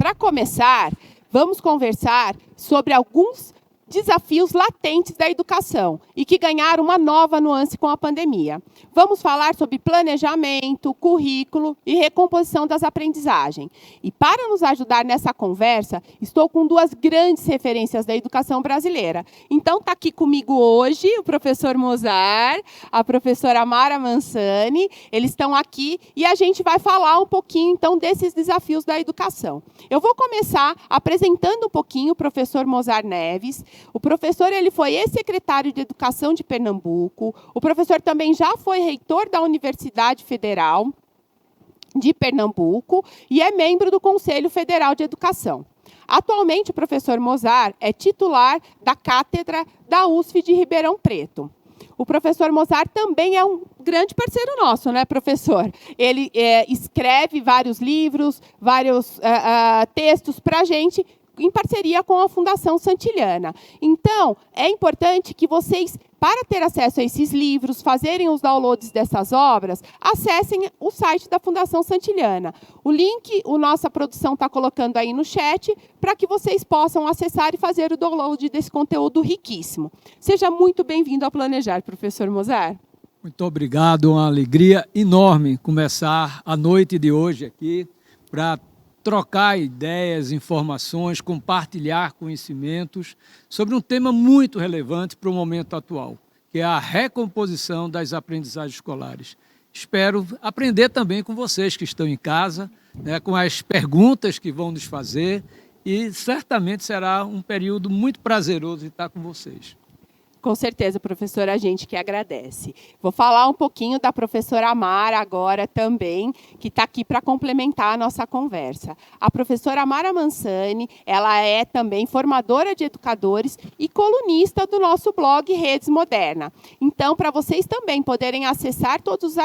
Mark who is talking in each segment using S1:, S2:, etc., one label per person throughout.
S1: Para começar, vamos conversar sobre alguns desafios latentes da educação e que ganharam uma nova nuance com a pandemia. Vamos falar sobre planejamento, currículo e recomposição das aprendizagens. E para nos ajudar nessa conversa, estou com duas grandes referências da educação brasileira. Então, está aqui comigo hoje o professor Mozart, a professora Mara Mansani. Eles estão aqui e a gente vai falar um pouquinho, então, desses desafios da educação. Eu vou começar apresentando um pouquinho o professor Mozart Neves. O professor ele foi ex-secretário de Educação de Pernambuco. O professor também já foi reitor da Universidade Federal de Pernambuco e é membro do Conselho Federal de Educação. Atualmente, o professor Mozart é titular da cátedra da USF de Ribeirão Preto. O professor Mozart também é um grande parceiro nosso, né, professor? Ele escreve vários livros, vários textos para a gente, em parceria com a Fundação Santiliana. Então, é importante que vocês, para ter acesso a esses livros, fazerem os downloads dessas obras, acessem o site da Fundação Santiliana. O link, a nossa produção está colocando aí no chat, para que vocês possam acessar e fazer o download desse conteúdo riquíssimo. Seja muito bem-vindo ao Planejar, professor Mozart.
S2: Muito obrigado, uma alegria enorme começar a noite de hoje aqui para trocar ideias, informações, compartilhar conhecimentos sobre um tema muito relevante para o momento atual, que é a recomposição das aprendizagens escolares. Espero aprender também com vocês que estão em casa, né, com as perguntas que vão nos fazer, e certamente será um período muito prazeroso estar com vocês.
S1: Com certeza, professora, a gente que agradece. Vou falar um pouquinho da professora Mara agora também, que está aqui para complementar a nossa conversa. A professora Mara Mansani, ela é também formadora de educadores e colunista do nosso blog Redes Moderna. Então, para vocês também poderem acessar todos os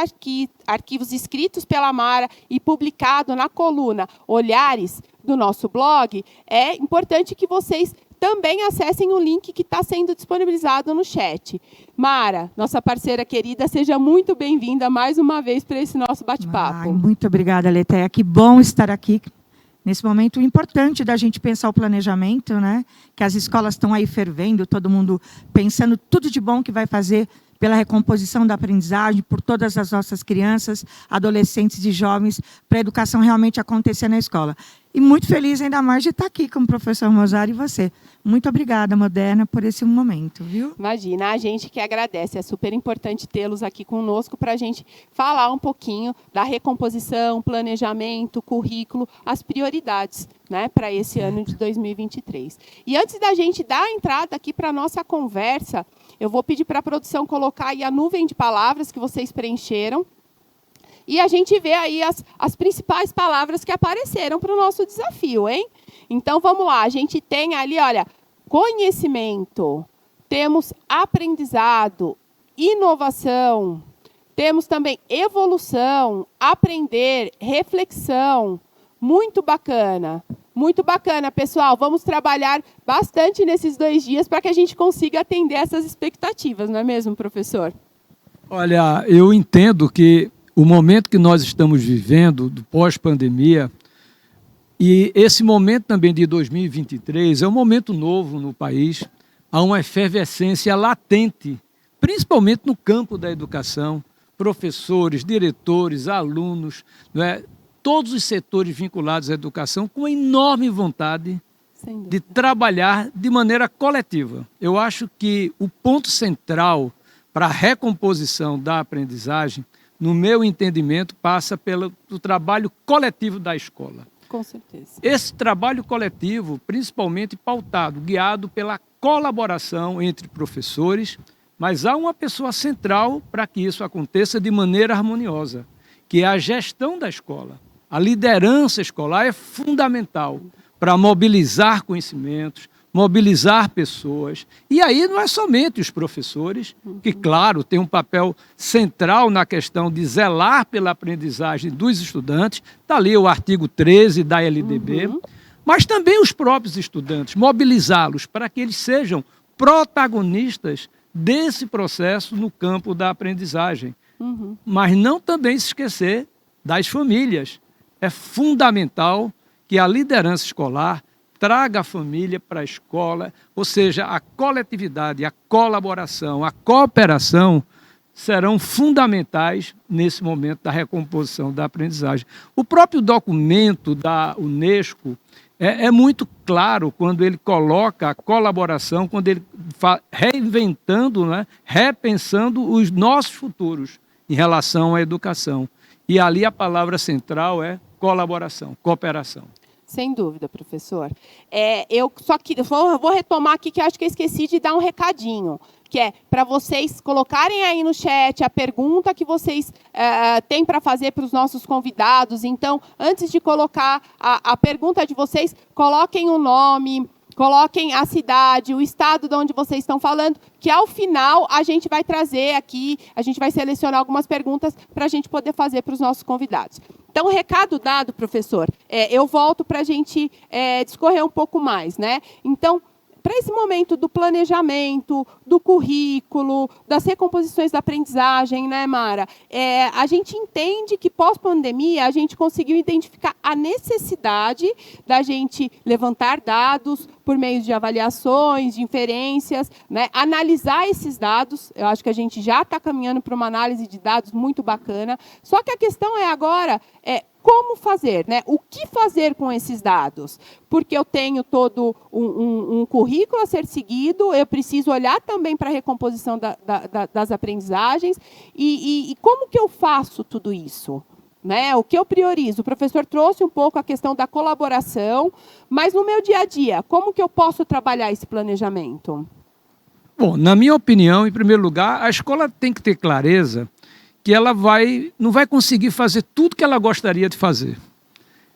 S1: arquivos escritos pela Mara e publicado na coluna Olhares do nosso blog, é importante que vocês também acessem o link que está sendo disponibilizado no chat. Mara, nossa parceira querida, seja muito bem-vinda mais uma vez para esse nosso bate-papo.
S3: Muito obrigada, Letéia. Que bom estar aqui nesse momento importante da gente pensar o planejamento, né? Que as escolas estão aí fervendo, todo mundo pensando tudo de bom que vai fazer pela recomposição da aprendizagem, por todas as nossas crianças, adolescentes e jovens, para a educação realmente acontecer na escola. E muito feliz ainda mais de estar aqui com o professor Mozart e você. Muito obrigada, Moderna, por esse momento, viu?
S1: Imagina, a gente que agradece. É super importante tê-los aqui conosco para a gente falar um pouquinho da recomposição, planejamento, currículo, as prioridades, né, para esse ano de 2023. E antes da gente dar a entrada aqui para a nossa conversa, eu vou pedir para a produção colocar aí a nuvem de palavras que vocês preencheram. E a gente vê aí as principais palavras que apareceram para o nosso desafio, hein? Então, vamos lá. A gente tem ali, olha, conhecimento, temos aprendizado, inovação, temos também evolução, aprender, reflexão. Muito bacana. Muito bacana, pessoal. Vamos trabalhar bastante nesses 2 dias para que a gente consiga atender essas expectativas, não é mesmo, professor?
S2: Olha, eu entendo que o momento que nós estamos vivendo, do pós-pandemia, e esse momento também de 2023, é um momento novo no país, há uma efervescência latente, principalmente no campo da educação, professores, diretores, alunos, não é? Todos os setores vinculados à educação com enorme vontade de trabalhar de maneira coletiva. Eu acho que o ponto central para a recomposição da aprendizagem, no meu entendimento, passa pelo trabalho coletivo da escola.
S1: Com certeza.
S2: Esse trabalho coletivo, principalmente pautado, guiado pela colaboração entre professores, mas há uma pessoa central para que isso aconteça de maneira harmoniosa, que é a gestão da escola. A liderança escolar é fundamental para mobilizar conhecimentos, mobilizar pessoas. E aí não é somente os professores, que, claro, têm um papel central na questão de zelar pela aprendizagem dos estudantes, está ali o artigo 13 da LDB, mas também os próprios estudantes, mobilizá-los para que eles sejam protagonistas desse processo no campo da aprendizagem. Mas não também se esquecer das famílias. É fundamental que a liderança escolar traga a família para a escola, ou seja, a coletividade, a colaboração, a cooperação serão fundamentais nesse momento da recomposição da aprendizagem. O próprio documento da Unesco é muito claro quando ele coloca a colaboração, quando ele reinventando, né, repensando os nossos futuros em relação à educação. E ali a palavra central é colaboração, cooperação.
S1: Sem dúvida, professor. Eu vou retomar aqui, que acho que eu esqueci de dar um recadinho, que é para vocês colocarem aí no chat a pergunta que vocês têm para fazer para os nossos convidados. Então, antes de colocar a pergunta de vocês, coloquem o nome, coloquem a cidade, o estado de onde vocês estão falando, que ao final a gente vai trazer aqui, a gente vai selecionar algumas perguntas para a gente poder fazer para os nossos convidados. Então, recado dado, professor, eu volto para a gente discorrer um pouco mais, né? Então, para esse momento do planejamento, do currículo, das recomposições da aprendizagem, né, Mara? A gente entende que pós-pandemia a gente conseguiu identificar a necessidade da gente levantar dados por meio de avaliações, de inferências, né? Analisar esses dados. Eu acho que a gente já está caminhando para uma análise de dados muito bacana. Só que a questão agora como fazer, né? O que fazer com esses dados? Porque eu tenho todo um currículo a ser seguido, eu preciso olhar também para a recomposição das aprendizagens, e como que eu faço tudo isso? Né? O que eu priorizo? O professor trouxe um pouco a questão da colaboração, mas no meu dia a dia, como que eu posso trabalhar esse planejamento?
S2: Bom, na minha opinião, em primeiro lugar, a escola tem que ter clareza que ela não vai conseguir fazer tudo que ela gostaria de fazer.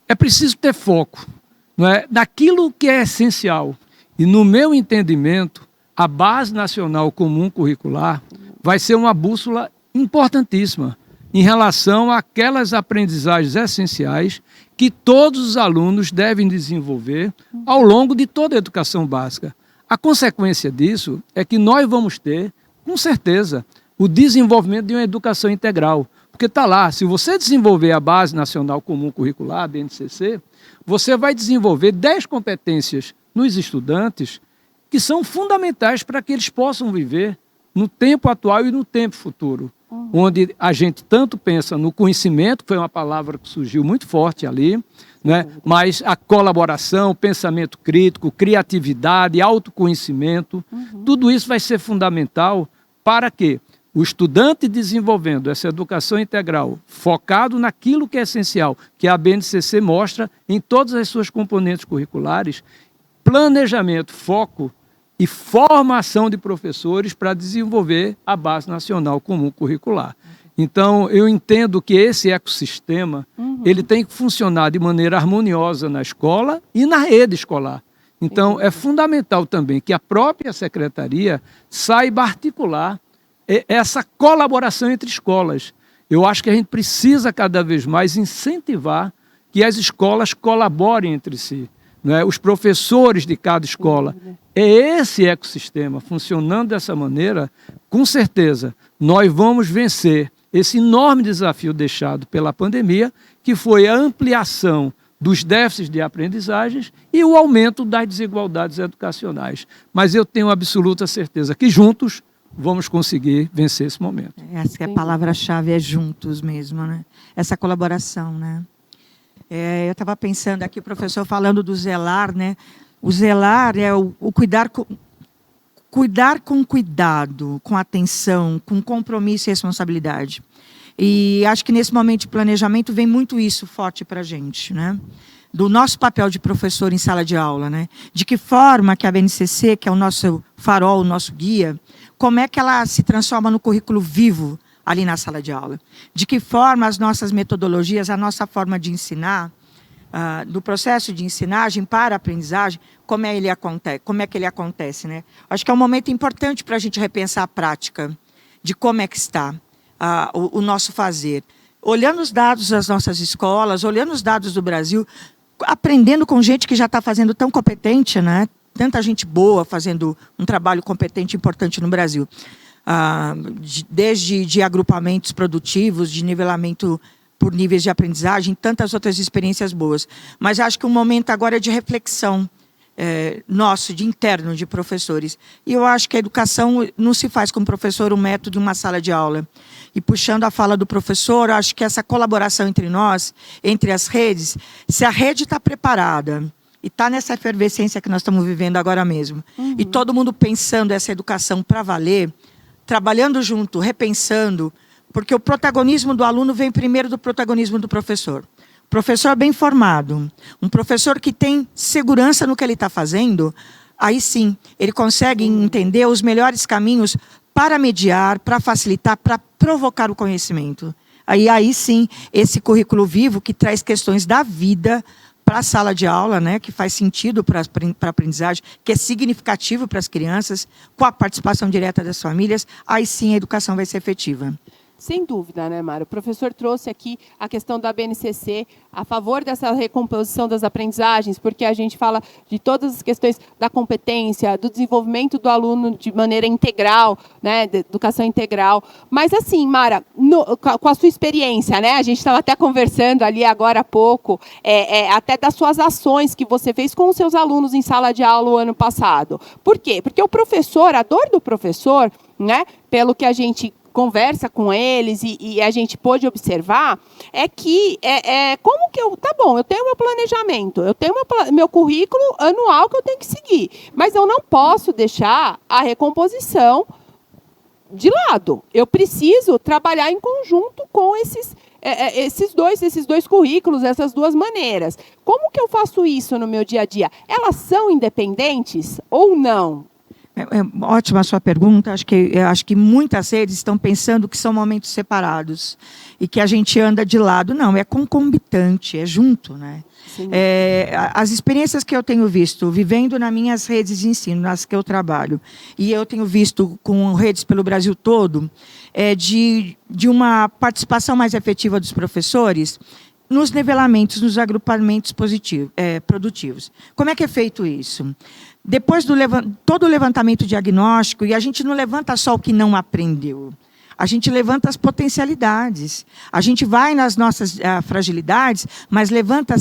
S2: É preciso ter foco, não é, naquilo que é essencial. E, no meu entendimento, a Base Nacional Comum Curricular vai ser uma bússola importantíssima em relação àquelas aprendizagens essenciais que todos os alunos devem desenvolver ao longo de toda a educação básica. A consequência disso é que nós vamos ter, com certeza, o desenvolvimento de uma educação integral. Porque está lá, se você desenvolver a Base Nacional Comum Curricular, a BNCC, você vai desenvolver 10 competências nos estudantes que são fundamentais para que eles possam viver no tempo atual e no tempo futuro. Onde a gente tanto pensa no conhecimento, que foi uma palavra que surgiu muito forte ali, né? Mas a colaboração, o pensamento crítico, criatividade, autoconhecimento, tudo isso vai ser fundamental para que o estudante desenvolvendo essa educação integral, focado naquilo que é essencial, que a BNCC mostra em todas as suas componentes curriculares, planejamento, foco e formação de professores para desenvolver a Base Nacional Comum Curricular. Então, eu entendo que esse ecossistema ele tem que funcionar de maneira harmoniosa na escola e na rede escolar. Então, é fundamental também que a própria secretaria saiba articular essa colaboração entre escolas. Eu acho que a gente precisa cada vez mais incentivar que as escolas colaborem entre si, né? Os professores de cada escola. É esse ecossistema funcionando dessa maneira, com certeza, nós vamos vencer esse enorme desafio deixado pela pandemia, que foi a ampliação dos déficits de aprendizagens e o aumento das desigualdades educacionais. Mas eu tenho absoluta certeza que juntos vamos conseguir vencer esse momento.
S3: Essa que é a palavra-chave, é juntos mesmo, né? Essa colaboração, né? Eu estava pensando aqui, o professor falando do zelar, né? O zelar é o cuidar com cuidado, com atenção, com compromisso e responsabilidade. E acho que nesse momento de planejamento vem muito isso forte para a gente, né? Do nosso papel de professor em sala de aula, né? De que forma que a BNCC, que é o nosso farol, o nosso guia, como é que ela se transforma no currículo vivo ali na sala de aula? De que forma as nossas metodologias, a nossa forma de ensinar, do processo de ensinagem para a aprendizagem, como é que ele acontece, né? Acho que é um momento importante para a gente repensar a prática de como é que está o nosso fazer. Olhando os dados das nossas escolas, olhando os dados do Brasil, aprendendo com gente que já está fazendo tão competente, né? Tanta gente boa fazendo um trabalho competente e importante no Brasil. Desde de agrupamentos produtivos, de nivelamento por níveis de aprendizagem, tantas outras experiências boas. Mas acho que o momento agora é de reflexão nosso, de interno, de professores. E eu acho que a educação não se faz com o professor um método de uma sala de aula. E puxando a fala do professor, acho que essa colaboração entre nós, entre as redes, se a rede está preparada e está nessa efervescência que nós estamos vivendo agora mesmo, e todo mundo pensando essa educação para valer, trabalhando junto, repensando, porque o protagonismo do aluno vem primeiro do protagonismo do professor. Professor bem formado, um professor que tem segurança no que ele está fazendo, aí sim, ele consegue entender os melhores caminhos para mediar, para facilitar, para provocar o conhecimento. Aí sim, esse currículo vivo que traz questões da vida para a sala de aula, né, que faz sentido para a aprendizagem, que é significativo para as crianças, com a participação direta das famílias, aí sim a educação vai ser efetiva.
S1: Sem dúvida, né, Mara? O professor trouxe aqui a questão da BNCC a favor dessa recomposição das aprendizagens, porque a gente fala de todas as questões da competência, do desenvolvimento do aluno de maneira integral, né, de educação integral. Mas assim, Mara, com a sua experiência, né, a gente estava até conversando ali agora há pouco, até das suas ações que você fez com os seus alunos em sala de aula o ano passado. Por quê? Porque o professor, a dor do professor, né, pelo que a gente conversa com eles e a gente pôde observar, é que, como que eu... Tá bom, eu tenho meu planejamento, eu tenho meu currículo anual que eu tenho que seguir, mas eu não posso deixar a recomposição de lado. Eu preciso trabalhar em conjunto com esses dois currículos, essas duas maneiras. Como que eu faço isso no meu dia a dia? Elas são independentes ou não?
S3: Ótima a sua pergunta. Acho que muitas redes estão pensando que são momentos separados e que a gente anda de lado. Não, é concomitante, é junto, né? As experiências que eu tenho visto, vivendo nas minhas redes de ensino, nas que eu trabalho, e eu tenho visto com redes pelo Brasil todo, de uma participação mais efetiva dos professores nos nivelamentos, nos agrupamentos produtivos. Como é que é feito isso? Depois todo o levantamento diagnóstico, e a gente não levanta só o que não aprendeu, a gente levanta as potencialidades. A gente vai nas nossas fragilidades, mas levanta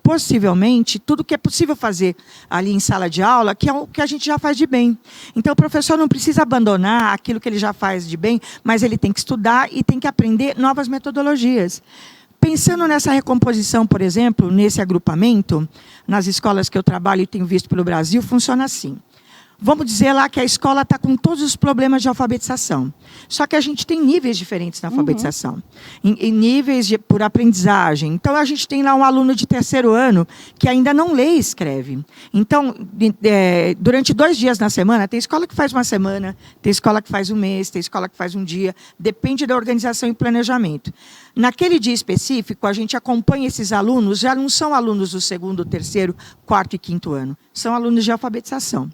S3: possivelmente tudo que é possível fazer ali em sala de aula, que é o que a gente já faz de bem. Então, o professor não precisa abandonar aquilo que ele já faz de bem, mas ele tem que estudar e tem que aprender novas metodologias. Pensando nessa recomposição, por exemplo, nesse agrupamento, nas escolas que eu trabalho e tenho visto pelo Brasil, funciona assim. Vamos dizer lá que a escola está com todos os problemas de alfabetização. Só que a gente tem níveis diferentes na alfabetização. Em níveis por aprendizagem. Então, a gente tem lá um aluno de 3º ano que ainda não lê e escreve. Então, durante 2 dias na semana, tem escola que faz uma semana, tem escola que faz um mês, tem escola que faz um dia. Depende da organização e planejamento. Naquele dia específico, a gente acompanha esses alunos, já não são alunos do 2º, 3º, 4º e 5º ano. São alunos de alfabetização.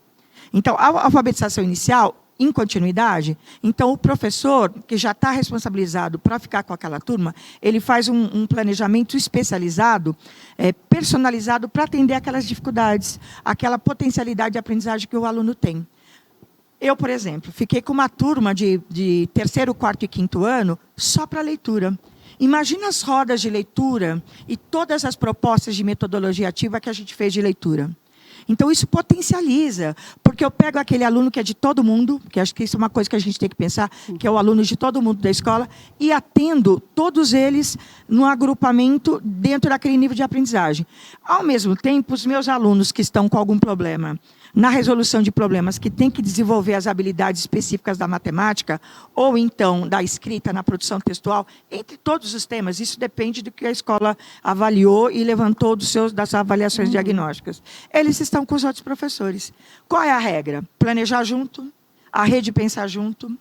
S3: Então, a alfabetização inicial, em continuidade, então o professor, que já está responsabilizado para ficar com aquela turma, ele faz um planejamento especializado, personalizado, para atender aquelas dificuldades, aquela potencialidade de aprendizagem que o aluno tem. Eu, por exemplo, fiquei com uma turma de 3º, 4º e 5º ano só para leitura. Imagina as rodas de leitura e todas as propostas de metodologia ativa que a gente fez de leitura. Então, isso potencializa, porque eu pego aquele aluno que é de todo mundo, que acho que isso é uma coisa que a gente tem que pensar, que é o aluno de todo mundo da escola, e atendo todos eles no agrupamento dentro daquele nível de aprendizagem. Ao mesmo tempo, os meus alunos que estão com algum problema na resolução de problemas, que têm que desenvolver as habilidades específicas da matemática, ou então da escrita, na produção textual, entre todos os temas, isso depende do que a escola avaliou e levantou das avaliações diagnósticas. Eles estão com os outros professores. Qual é a regra? Planejar junto, a rede pensar junto,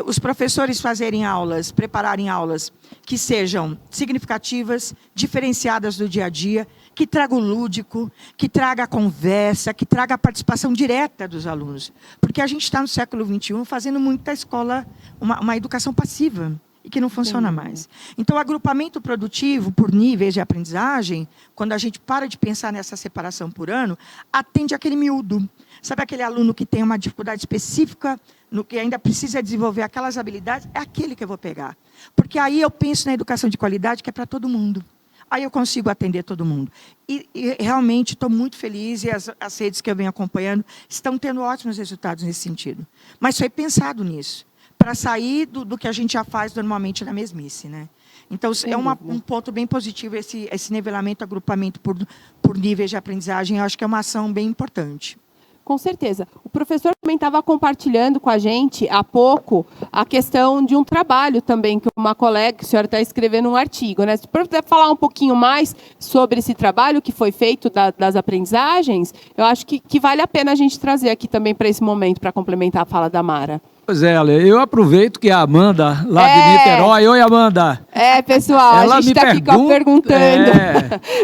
S3: os professores fazerem aulas, prepararem aulas que sejam significativas, diferenciadas do dia a dia, que traga o lúdico, que traga a conversa, que traga a participação direta dos alunos. Porque a gente está no século XXI fazendo muito da escola uma educação passiva. e que não funciona mais. Então, o agrupamento produtivo por níveis de aprendizagem, quando a gente para de pensar nessa separação por ano, atende aquele miúdo. Sabe aquele aluno que tem uma dificuldade específica, no que ainda precisa desenvolver aquelas habilidades? É aquele que eu vou pegar. Porque aí eu penso na educação de qualidade, que é para todo mundo. Aí eu consigo atender todo mundo. E realmente estou muito feliz, e as redes que eu venho acompanhando estão tendo ótimos resultados nesse sentido. Mas foi pensado nisso, para sair do que a gente já faz normalmente na mesmice, né? Então, é um ponto bem positivo esse nivelamento, agrupamento por níveis de aprendizagem. Eu acho que é uma ação bem importante.
S1: Com certeza. O professor também estava compartilhando com a gente, há pouco, a questão de um trabalho também, que uma colega, que a senhora está escrevendo um artigo, né? Se o professor puder falar um pouquinho mais sobre esse trabalho que foi feito das aprendizagens, eu acho que vale a pena a gente trazer aqui também para esse momento, para complementar a fala da Mara.
S2: Pois é, Ale, eu aproveito que a Amanda, lá de Niterói... Oi, Amanda!
S1: Pessoal,
S2: ela
S1: a gente está aqui perguntando.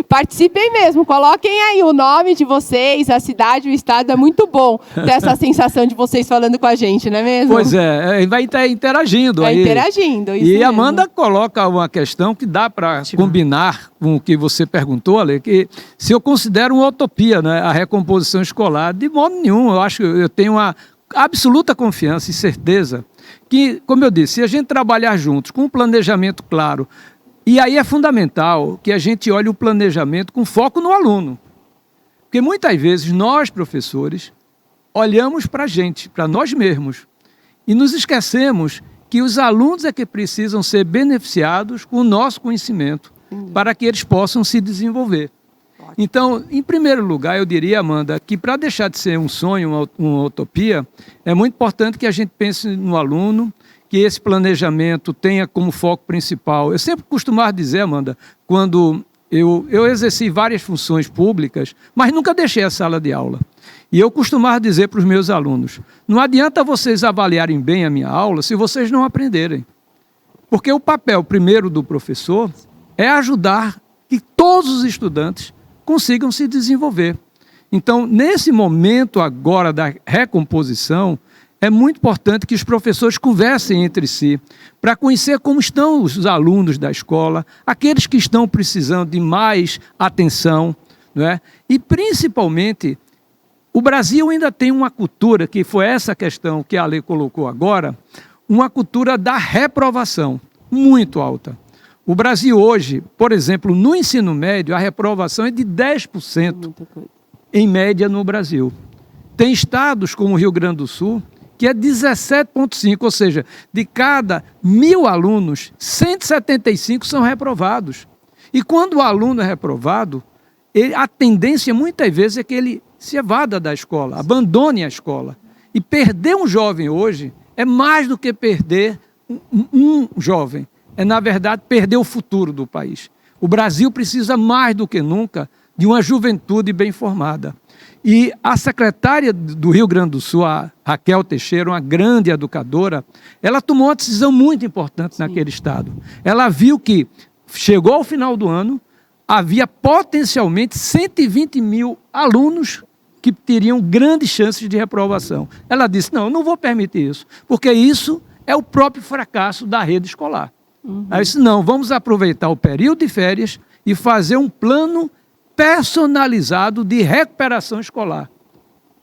S1: Participem mesmo, coloquem aí o nome de vocês, a cidade, o estado. É muito bom ter essa sensação de vocês falando com a gente, não é mesmo?
S2: Pois é, vai interagindo.
S1: Vai interagindo, isso
S2: E a Amanda coloca uma questão que dá para combinar com o que você perguntou, Ale, que se eu considero uma utopia, né, a recomposição escolar, de modo nenhum. Eu acho que eu tenho uma absoluta confiança e certeza que, como eu disse, se a gente trabalhar juntos com um planejamento claro, e aí é fundamental que a gente olhe o planejamento com foco no aluno. Porque muitas vezes nós, professores, olhamos para a gente, para nós mesmos, e nos esquecemos que os alunos é que precisam ser beneficiados com o nosso conhecimento para que eles possam se desenvolver. Então, em primeiro lugar, eu diria, Amanda, que para deixar de ser um sonho, uma utopia, é muito importante que a gente pense no aluno, que esse planejamento tenha como foco principal. Eu sempre costumava dizer, Amanda, quando eu exerci várias funções públicas, mas nunca deixei a sala de aula. E eu costumava dizer para os meus alunos, não adianta vocês avaliarem bem a minha aula se vocês não aprenderem. Porque o papel primeiro do professor é ajudar que todos os estudantes consigam se desenvolver. Então, nesse momento agora da recomposição, é muito importante que os professores conversem entre si, para conhecer como estão os alunos da escola, aqueles que estão precisando de mais atenção, não é? E, principalmente, o Brasil ainda tem uma cultura, que foi essa questão que a lei colocou agora, uma cultura da reprovação, muito alta. O Brasil hoje, por exemplo, no ensino médio, a reprovação é de 10%, em média, no Brasil. Tem estados como o Rio Grande do Sul, que é 17,5%, ou seja, de cada 1.000 alunos, 175 são reprovados. E quando o aluno é reprovado, a tendência muitas vezes é que ele se evada da escola, abandone a escola. E perder um jovem hoje é mais do que perder um jovem. É, na verdade, perder o futuro do país. O Brasil precisa mais do que nunca de uma juventude bem formada. E a secretária do Rio Grande do Sul, a Raquel Teixeira, uma grande educadora, ela tomou uma decisão muito importante naquele estado. Ela viu que chegou ao final do ano, havia potencialmente 120 mil alunos que teriam grandes chances de reprovação. Ela disse, não, eu não vou permitir isso, porque isso é o próprio fracasso da rede escolar. Aí eu disse, não, vamos aproveitar o período de férias e fazer um plano personalizado de recuperação escolar.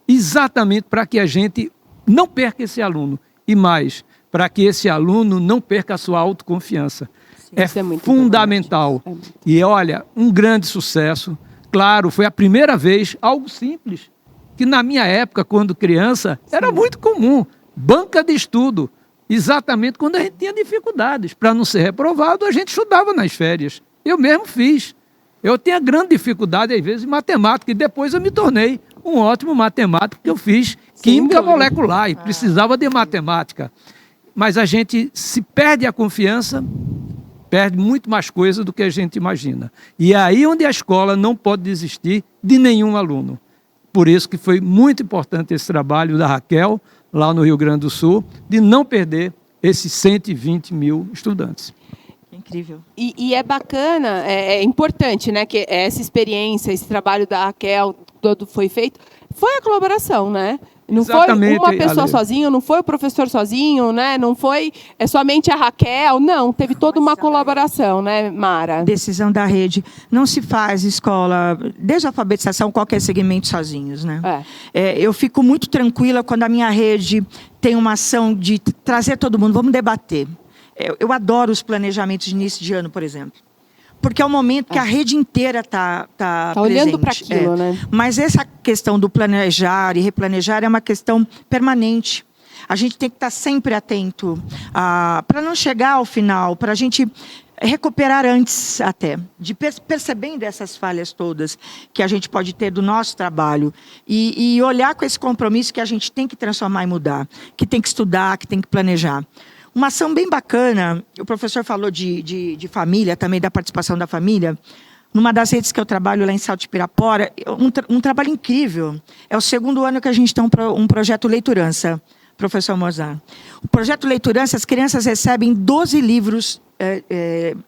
S2: Exatamente para que a gente não perca esse aluno. E mais, para que esse aluno não perca a sua autoconfiança. Sim, é fundamental. E olha, um grande sucesso. Claro, foi a primeira vez, algo simples, que na minha época, quando criança, era muito comum. Banca de estudo. Exatamente quando a gente tinha dificuldades. Para não ser reprovado, a gente estudava nas férias. Eu mesmo fiz. Eu tinha grande dificuldade, às vezes, em matemática, e depois eu me tornei um ótimo matemático, porque eu fiz química molecular e precisava de matemática. Mas a gente, se perde a confiança, perde muito mais coisa do que a gente imagina. E é aí onde a escola não pode desistir de nenhum aluno. Por isso que foi muito importante esse trabalho da Raquel, lá no Rio Grande do Sul, de não perder esses 120 mil estudantes.
S3: Incrível.
S1: E é bacana, é importante, né, que essa experiência, esse trabalho da Raquel, todo foi feito, foi a colaboração, né? Não
S2: Exatamente,
S1: foi uma pessoa
S2: Ale.
S1: sozinho, não foi o professor sozinho, né? Não foi somente a Raquel, não. Teve toda uma colaboração, né, Mara?
S3: Decisão da rede. Não se faz escola, desde a alfabetização, qualquer segmento sozinhos, né? Eu fico muito tranquila quando a minha rede tem uma ação de trazer todo mundo, vamos debater. Eu adoro os planejamentos de início de ano, por exemplo. Porque é o momento que a rede inteira está
S1: olhando para aquilo, né?
S3: Mas essa questão do planejar e replanejar é uma questão permanente. A gente tem que estar sempre atento para não chegar ao final, para a gente recuperar antes até, percebendo essas falhas todas que a gente pode ter do nosso trabalho e olhar com esse compromisso que a gente tem que transformar e mudar, que tem que estudar, que tem que planejar. Uma ação bem bacana, o professor falou de família, também da participação da família. Numa das redes que eu trabalho lá em Salto de Pirapora, um trabalho incrível. É o segundo ano que a gente tem um projeto Leiturança, professor Mozart. O projeto Leiturança, as crianças recebem 12 livros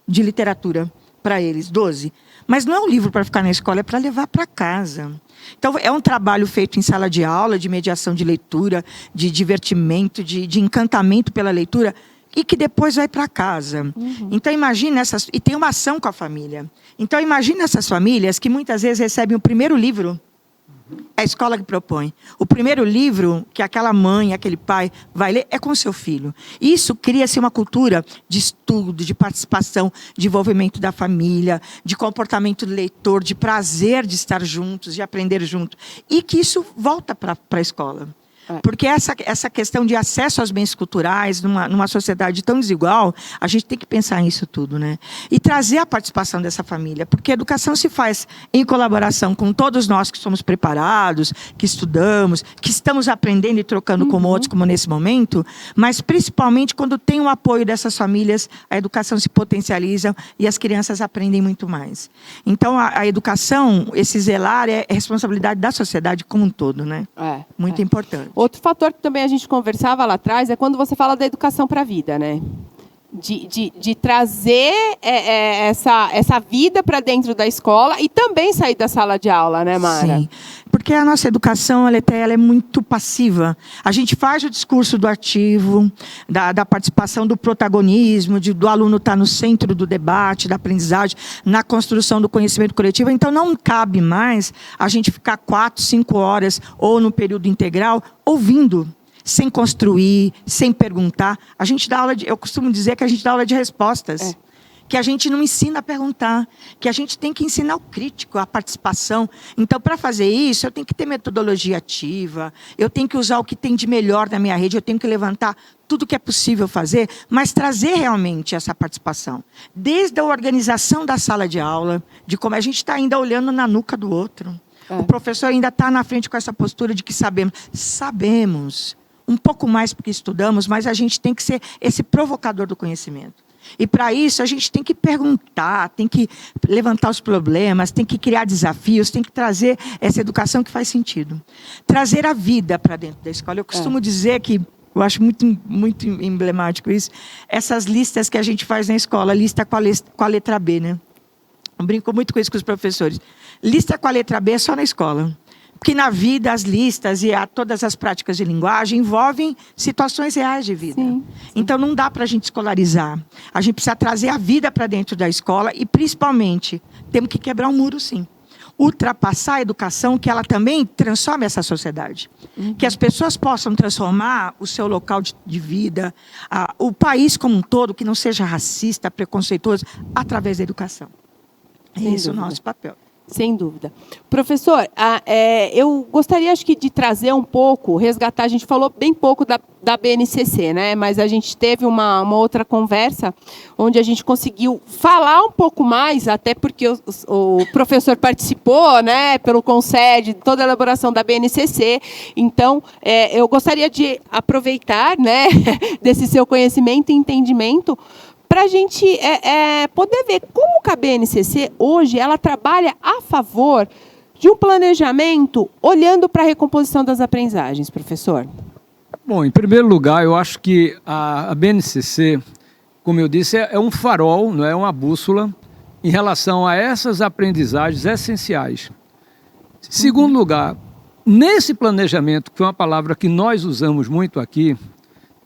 S3: de literatura para eles, 12. Mas não é um livro para ficar na escola, é para levar para casa. Então, é um trabalho feito em sala de aula, de mediação de leitura, de divertimento, de encantamento pela leitura, e que depois vai para casa. Então, imagina essas... E tem uma ação com a família. Então, imagina essas famílias que muitas vezes recebem o primeiro livro, é a escola que propõe. O primeiro livro que aquela mãe, aquele pai vai ler é com o seu filho. Isso cria-se uma cultura de estudo, de participação, de envolvimento da família, de comportamento do leitor, de prazer de estar juntos, de aprender junto. E que isso volta para a escola. Porque essa questão de acesso aos bens culturais, numa sociedade tão desigual, a gente tem que pensar nisso tudo, né? E trazer a participação dessa família, porque a educação se faz em colaboração com todos nós que somos preparados, que estudamos, que estamos aprendendo e trocando com outros, como nesse momento, mas principalmente quando tem o apoio dessas famílias, a educação se potencializa e as crianças aprendem muito mais. Então, a educação, esse zelar, é responsabilidade da sociedade como um todo, né? Muito importante.
S1: Outro fator que também a gente conversava lá atrás é quando você fala da educação para a vida, né? De trazer essa vida para dentro da escola e também sair da sala de aula, né, Mara?
S3: Sim, porque a nossa educação ela é muito passiva. A gente faz o discurso do ativo, da participação, do protagonismo, do aluno estar no centro do debate, da aprendizagem, na construção do conhecimento coletivo. Então, não cabe mais a gente ficar 4, 5 horas, ou no período integral, ouvindo, sem construir, sem perguntar. A gente dá aula eu costumo dizer que a gente dá aula de respostas. Que a gente não ensina a perguntar, que a gente tem que ensinar o crítico, a participação. Então, para fazer isso, eu tenho que ter metodologia ativa, eu tenho que usar o que tem de melhor na minha rede, eu tenho que levantar tudo que é possível fazer, mas trazer realmente essa participação. Desde a organização da sala de aula, de como a gente está ainda olhando na nuca do outro. O professor ainda está na frente com essa postura de que sabemos. Sabemos. Um pouco mais porque estudamos, mas a gente tem que ser esse provocador do conhecimento. E, para isso, a gente tem que perguntar, tem que levantar os problemas, tem que criar desafios, tem que trazer essa educação que faz sentido. Trazer a vida para dentro da escola. Eu costumo dizer que, eu acho muito, muito emblemático isso, essas listas que a gente faz na escola, lista com a letra B, né? Eu brinco muito com isso com os professores. Lista com a letra B é só na escola. Porque na vida, as listas e todas as práticas de linguagem envolvem situações reais de vida. Sim. Então, não dá para a gente escolarizar. A gente precisa trazer a vida para dentro da escola e, principalmente, temos que quebrar um muro, sim. Ultrapassar a educação, que ela também transforme essa sociedade. Que as pessoas possam transformar o seu local de vida, o país como um todo, que não seja racista, preconceituoso, através da educação. É esse o nosso papel.
S1: Sem dúvida. Professor, eu gostaria, acho que, de trazer um pouco, resgatar, a gente falou bem pouco da BNCC, né? Mas a gente teve uma outra conversa onde a gente conseguiu falar um pouco mais, até porque o professor participou, né, pelo CONSED, toda a elaboração da BNCC. Então, eu gostaria de aproveitar, né, desse seu conhecimento e entendimento para a gente poder ver como que a BNCC, hoje, ela trabalha a favor de um planejamento olhando para a recomposição das aprendizagens, professor.
S2: Bom, em primeiro lugar, eu acho que a BNCC, como eu disse, é um farol, não é uma bússola, em relação a essas aprendizagens essenciais. Segundo lugar, nesse planejamento, que é uma palavra que nós usamos muito aqui,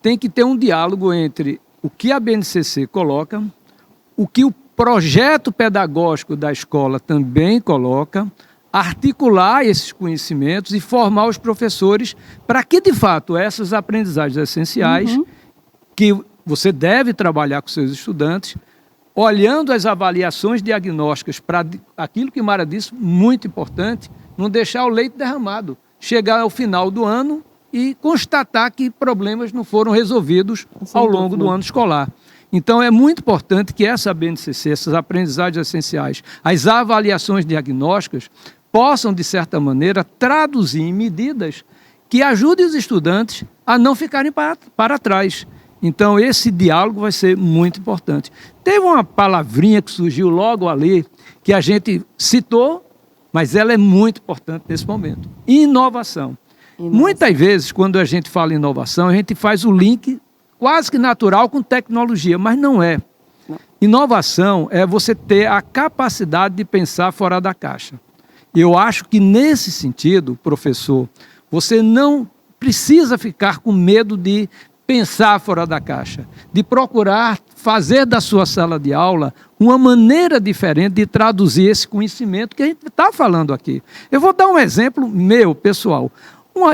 S2: tem que ter um diálogo entre o que a BNCC coloca, o que o projeto pedagógico da escola também coloca, articular esses conhecimentos e formar os professores para que, de fato, essas aprendizagens essenciais, que você deve trabalhar com seus estudantes, olhando as avaliações diagnósticas para aquilo que Mara disse, muito importante, não deixar o leite derramado, chegar ao final do ano e constatar que problemas não foram resolvidos ao longo do ano escolar. Então, é muito importante que essa BNCC, essas aprendizagens essenciais, as avaliações diagnósticas, possam, de certa maneira, traduzir em medidas que ajudem os estudantes a não ficarem para trás. Então, esse diálogo vai ser muito importante. Teve uma palavrinha que surgiu logo ali, que a gente citou, mas ela é muito importante nesse momento. Inovação. Muitas vezes, quando a gente fala em inovação, a gente faz o link quase que natural com tecnologia, mas não é. Inovação é você ter a capacidade de pensar fora da caixa. Eu acho que nesse sentido, professor, você não precisa ficar com medo de pensar fora da caixa, de procurar fazer da sua sala de aula uma maneira diferente de traduzir esse conhecimento que a gente está falando aqui. Eu vou dar um exemplo meu, pessoal.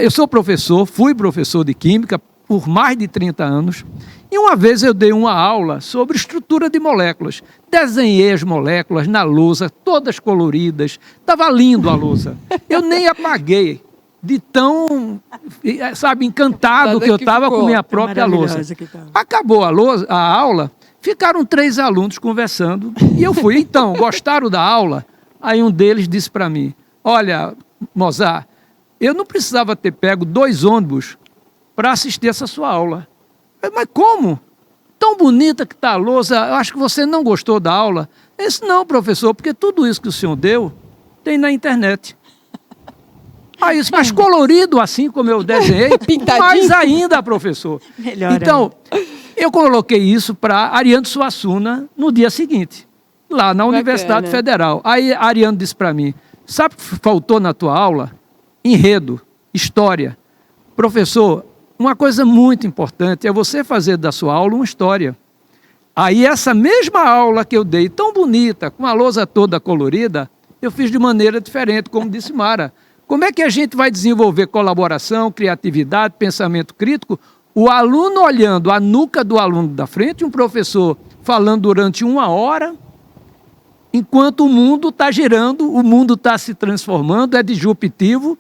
S2: Eu sou professor, fui professor de Química por mais de 30 anos, e uma vez eu dei uma aula sobre estrutura de moléculas. Desenhei as moléculas na lousa, todas coloridas, estava lindo a lousa. Eu nem apaguei, de tão, sabe, encantado que eu estava com minha própria lousa. Acabou a aula, ficaram 3 alunos conversando, e eu fui. Então, gostaram da aula? Aí um deles disse para mim, olha, Mozart, eu não precisava ter pego 2 ônibus para assistir essa sua aula. Mas como? Tão bonita que está a lousa, eu acho que você não gostou da aula. Eu disse, não, professor, porque tudo isso que o senhor deu tem na internet. Aí isso, mas colorido assim como eu desenhei, mais ainda, professor. Melhor então, eu coloquei isso para Ariano Suassuna no dia seguinte, lá na Universidade Federal. Aí Ariano disse para mim, sabe o que faltou na tua aula? Enredo, história. Professor, uma coisa muito importante é você fazer da sua aula uma história. Aí essa mesma aula que eu dei, tão bonita, com a lousa toda colorida, eu fiz de maneira diferente, como disse Mara. Como é que a gente vai desenvolver colaboração, criatividade, pensamento crítico? O aluno olhando a nuca do aluno da frente, um professor falando durante 1 hora, enquanto o mundo está girando, o mundo está se transformando, é disruptivo,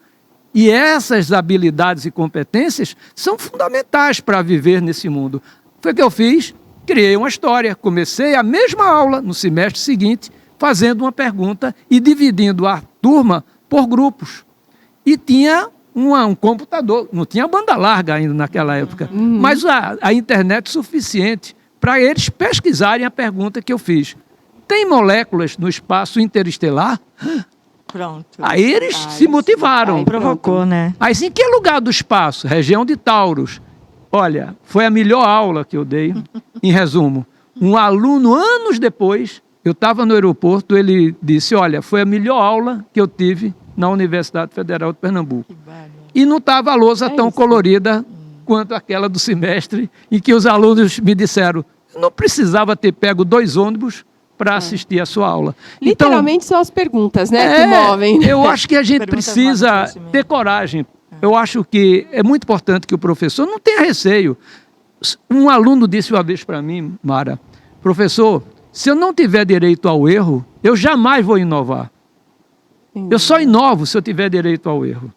S2: e essas habilidades e competências são fundamentais para viver nesse mundo. Foi o que eu fiz, criei uma história, comecei a mesma aula no semestre seguinte, fazendo uma pergunta e dividindo a turma por grupos. E tinha um computador, não tinha banda larga ainda naquela época, mas a internet suficiente para eles pesquisarem a pergunta que eu fiz. Tem moléculas no espaço interestelar?
S3: Pronto.
S2: Aí eles se motivaram.
S3: Aí provocou, né?
S2: Aí, em que lugar do espaço? Região de Taurus. Olha, foi a melhor aula que eu dei, em resumo. Um aluno, anos depois, eu estava no aeroporto, ele disse, olha, foi a melhor aula que eu tive na Universidade Federal de Pernambuco. E não estava a lousa tão colorida quanto aquela do semestre, em que os alunos me disseram, não precisava ter pego 2 ônibus para assistir a sua aula.
S1: Literalmente são as perguntas, né, que movem.
S2: Eu acho que a gente precisa ter coragem. Eu acho que é muito importante que o professor não tenha receio. Um aluno disse uma vez para mim, Mara, professor, se eu não tiver direito ao erro, eu jamais vou inovar. Eu só inovo se eu tiver direito ao erro.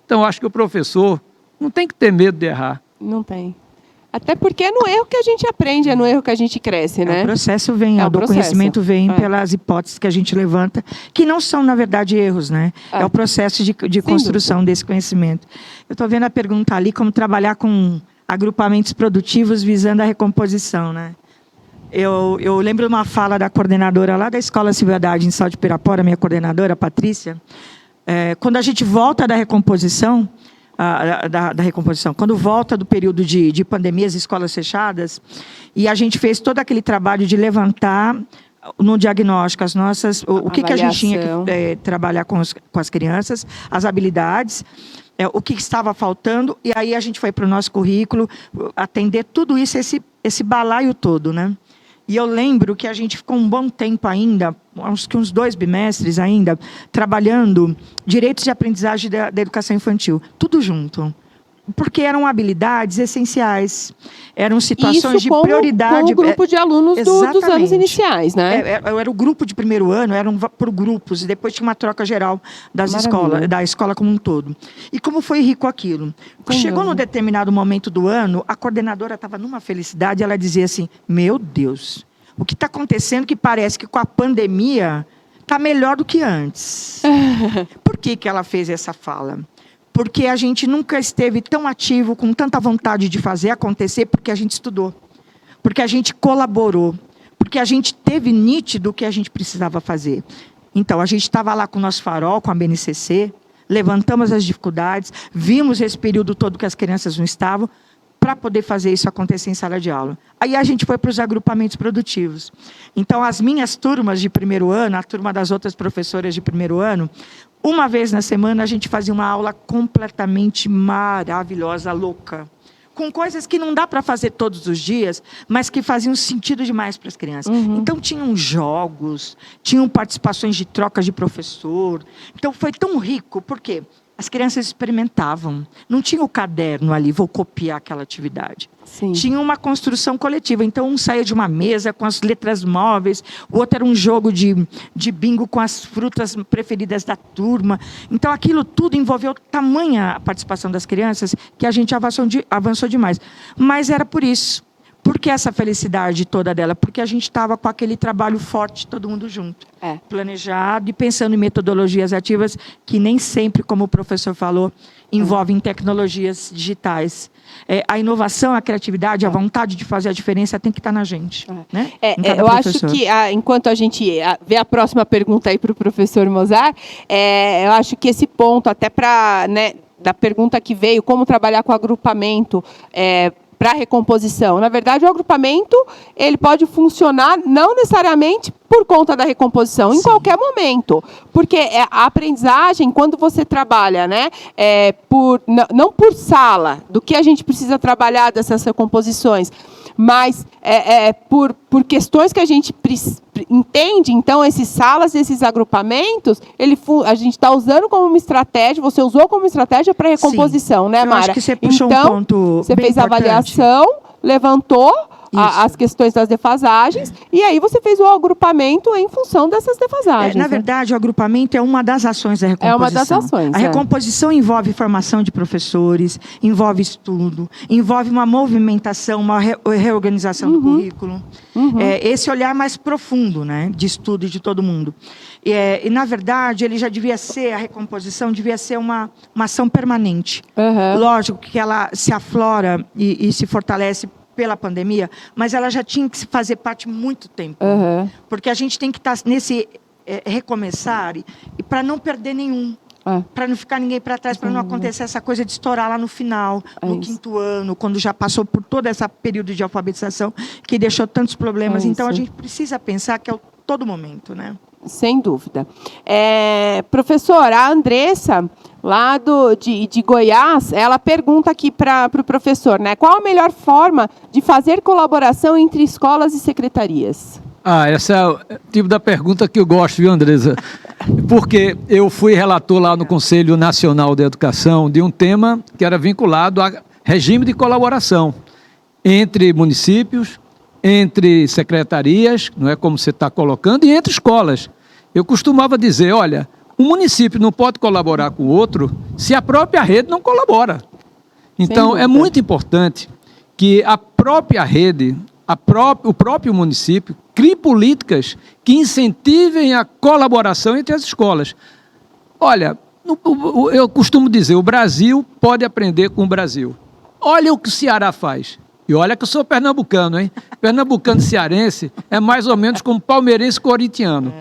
S2: Então, eu acho que o professor não tem que ter medo de errar.
S1: Não tem. Até porque é no erro que a gente aprende, é no erro que a gente cresce, né?
S3: O processo vem, o conhecimento vem pelas hipóteses que a gente levanta, que não são, na verdade, erros, né? É o processo de construção desse conhecimento. Eu estou vendo a pergunta ali, como trabalhar com agrupamentos produtivos visando a recomposição, né? Eu lembro de uma fala da coordenadora lá da Escola Silvia Haddad, em Sal de Pirapora, minha coordenadora, Patrícia, quando a gente volta da recomposição, quando volta do período de pandemia, as escolas fechadas, e a gente fez todo aquele trabalho de levantar no diagnóstico, o que a gente tinha que trabalhar com as crianças, as habilidades, o que estava faltando, e aí a gente foi para o nosso currículo atender tudo isso, esse balaio todo, né? E eu lembro que a gente ficou um bom tempo ainda, uns 2 bimestres ainda, trabalhando direitos de aprendizagem da educação infantil, tudo junto. Porque eram habilidades essenciais, eram situações de prioridade.
S1: Isso com o grupo de alunos dos anos iniciais, né?
S3: Era o grupo de primeiro ano, eram por grupos, e depois tinha uma troca geral da escola como um todo. E como foi rico aquilo? Chegou num determinado momento do ano, a coordenadora estava numa felicidade, ela dizia assim, meu Deus, o que está acontecendo que parece que com a pandemia está melhor do que antes. Por que ela fez essa fala? Porque a gente nunca esteve tão ativo, com tanta vontade de fazer acontecer, porque a gente estudou, porque a gente colaborou, porque a gente teve nítido o que a gente precisava fazer. Então, a gente estava lá com o nosso farol, com a BNCC, levantamos as dificuldades, vimos esse período todo que as crianças não estavam, para poder fazer isso acontecer em sala de aula. Aí a gente foi para os agrupamentos produtivos. Então, as minhas turmas de primeiro ano, a turma das outras professoras de primeiro ano, uma vez na semana a gente fazia uma aula completamente maravilhosa, louca, com coisas que não dá para fazer todos os dias, mas que faziam sentido demais para as crianças. Então, tinham jogos, tinham participações de trocas de professor. Então, foi tão rico, por quê? As crianças experimentavam. Não tinha o caderno ali, vou copiar aquela atividade.
S1: Sim.
S3: Tinha uma construção coletiva. Então, um saía de uma mesa com as letras móveis, o outro era um jogo de bingo com as frutas preferidas da turma. Então, aquilo tudo envolveu tamanha participação das crianças que a gente avançou demais. Mas era por isso. Por que essa felicidade toda dela? Porque a gente estava com aquele trabalho forte, todo mundo junto. Planejado e pensando em metodologias ativas que nem sempre, como o professor falou, envolvem tecnologias digitais. A inovação, a criatividade, a vontade de fazer a diferença tem que estar na gente. Né?
S1: Eu acho que, enquanto a gente vê a próxima pergunta aí para o professor Mozart, eu acho que esse ponto, até para, né, da pergunta que veio, como trabalhar com agrupamento, para a recomposição. Na verdade, o agrupamento ele pode funcionar não necessariamente por conta da recomposição, em qualquer momento. Porque a aprendizagem, quando você trabalha, né, não por sala, do que a gente precisa trabalhar dessas recomposições, mas por questões que a gente entende, então, esses salas, esses agrupamentos, a gente está usando como uma estratégia, você usou como estratégia para recomposição, né, Mara?
S3: Eu acho que você puxou um ponto
S1: você
S3: bem
S1: fez a
S3: importante.
S1: avaliação, levantou as questões das defasagens, e aí você fez o agrupamento em função dessas defasagens.
S3: Na verdade, o agrupamento é uma das ações da recomposição.
S1: É uma das ações.
S3: A recomposição envolve formação de professores, envolve estudo, envolve uma movimentação, uma reorganização do currículo. Esse olhar mais profundo, né, de estudo de todo mundo. E, na verdade, ele já devia ser, a recomposição devia ser uma ação permanente. Lógico que ela se aflora e se fortalece pela pandemia, mas ela já tinha que se fazer parte muito tempo. Porque a gente tem que estar nesse recomeçar e para não perder nenhum. Para não ficar ninguém para trás, para não acontecer essa coisa de estourar lá no final, no quinto ano, quando já passou por todo esse período de alfabetização, que deixou tantos problemas. Então, a gente precisa pensar que é todo momento, né?
S1: Sem dúvida. Professora, a Andressa, lá de Goiás, ela pergunta aqui para o professor, né? Qual a melhor forma de fazer colaboração entre escolas e secretarias?
S2: Esse é o tipo da pergunta que eu gosto, viu, Andressa? Porque eu fui relator lá no Conselho Nacional de Educação de um tema que era vinculado a regime de colaboração entre municípios, entre secretarias, não é como você está colocando, e entre escolas. Eu costumava dizer, olha, um município não pode colaborar com o outro se a própria rede não colabora. Então, é muito importante que a própria rede, o próprio município, crie políticas que incentivem a colaboração entre as escolas. Olha, eu costumo dizer, o Brasil pode aprender com o Brasil. Olha o que o Ceará faz. E olha que eu sou pernambucano, hein? Pernambucano cearense é mais ou menos como palmeirense corintiano.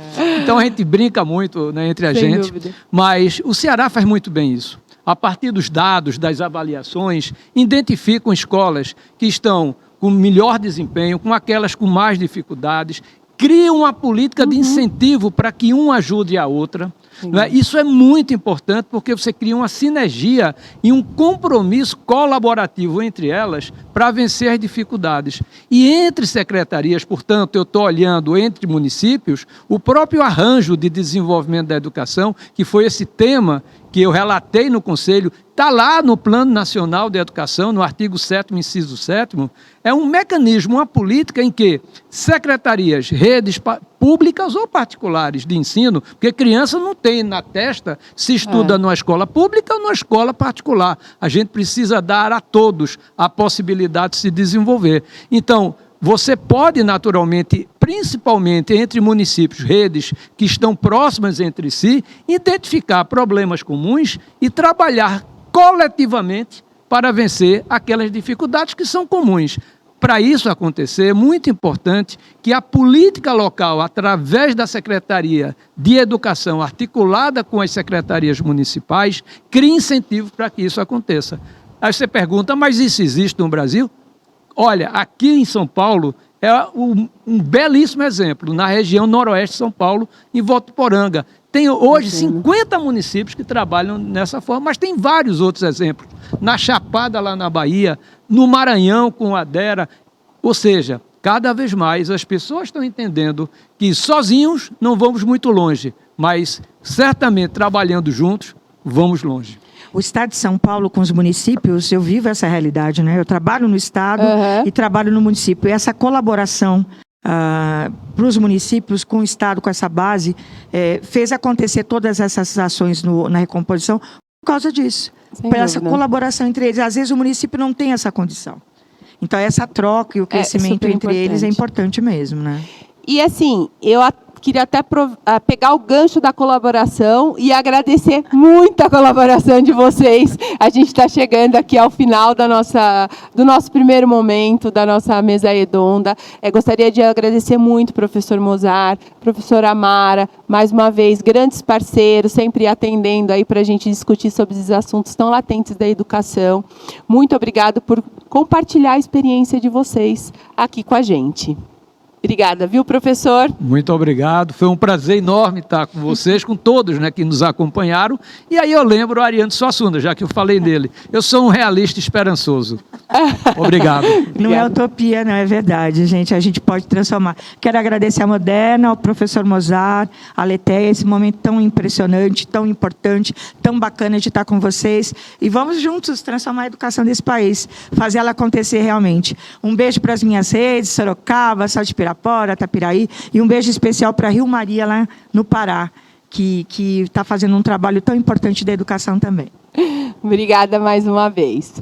S2: Então a gente brinca muito, né, entre a gente. Dúvida. Mas o Ceará faz muito bem isso. A partir dos dados, das avaliações, identificam escolas que estão com melhor desempenho, com aquelas com mais dificuldades, cria uma política de incentivo para que um ajude a outra. Não é? Isso é muito importante porque você cria uma sinergia e um compromisso colaborativo entre elas para vencer as dificuldades. E entre secretarias, portanto, eu estou olhando entre municípios, o próprio arranjo de desenvolvimento da educação, que foi esse tema que eu relatei no Conselho, está lá no Plano Nacional de Educação, no artigo 7º, inciso 7º, é um mecanismo, uma política em que secretarias, redes públicas ou particulares de ensino, porque criança não tem na testa se estuda numa escola pública ou numa escola particular. A gente precisa dar a todos a possibilidade de se desenvolver. Então, você pode, naturalmente, principalmente entre municípios, redes que estão próximas entre si, identificar problemas comuns e trabalhar coletivamente para vencer aquelas dificuldades que são comuns. Para isso acontecer, é muito importante que a política local, através da Secretaria de Educação, articulada com as secretarias municipais, crie incentivos para que isso aconteça. Aí você pergunta, mas isso existe no Brasil? Olha, aqui em São Paulo é um belíssimo exemplo, na região noroeste de São Paulo, em Votuporanga. Tem hoje 50 municípios que trabalham nessa forma, mas tem vários outros exemplos. Na Chapada, lá na Bahia, no Maranhão, com a Dera. Ou seja, cada vez mais as pessoas estão entendendo que sozinhos não vamos muito longe, mas certamente trabalhando juntos, vamos longe.
S3: O Estado de São Paulo, com os municípios, eu vivo essa realidade, né? Eu trabalho no Estado e trabalho no município. E essa colaboração para os municípios, com o Estado, com essa base, fez acontecer todas essas ações na recomposição por causa disso. Por essa colaboração entre eles. Às vezes o município não tem essa condição. Então, essa troca e o crescimento entre eles é importante mesmo, né?
S1: E assim, eu queria até pegar o gancho da colaboração e agradecer muito a colaboração de vocês. A gente está chegando aqui ao final do nosso primeiro momento, da nossa mesa redonda. Gostaria de agradecer muito, professor Mozart, professora Mara, mais uma vez, grandes parceiros, sempre atendendo aí para a gente discutir sobre os assuntos tão latentes da educação. Muito obrigado por compartilhar a experiência de vocês aqui com a gente. Obrigada, viu, professor?
S2: Muito obrigado. Foi um prazer enorme estar com vocês, com todos, né, que nos acompanharam. E aí eu lembro o Ariano Suassuna, já que eu falei nele. Eu sou um realista esperançoso. Obrigado.
S3: Não é utopia, não, é verdade, gente. A gente pode transformar. Quero agradecer a Moderna, ao professor Mozart, a Letéia, esse momento tão impressionante, tão importante, tão bacana de estar com vocês. E vamos juntos transformar a educação desse país, fazer ela acontecer realmente. Um beijo para as minhas redes, Sorocaba, Sal de Pirapora, Tapiraí, e um beijo especial para Rio Maria, lá no Pará, que está fazendo um trabalho tão importante da educação também.
S1: Obrigada mais uma vez.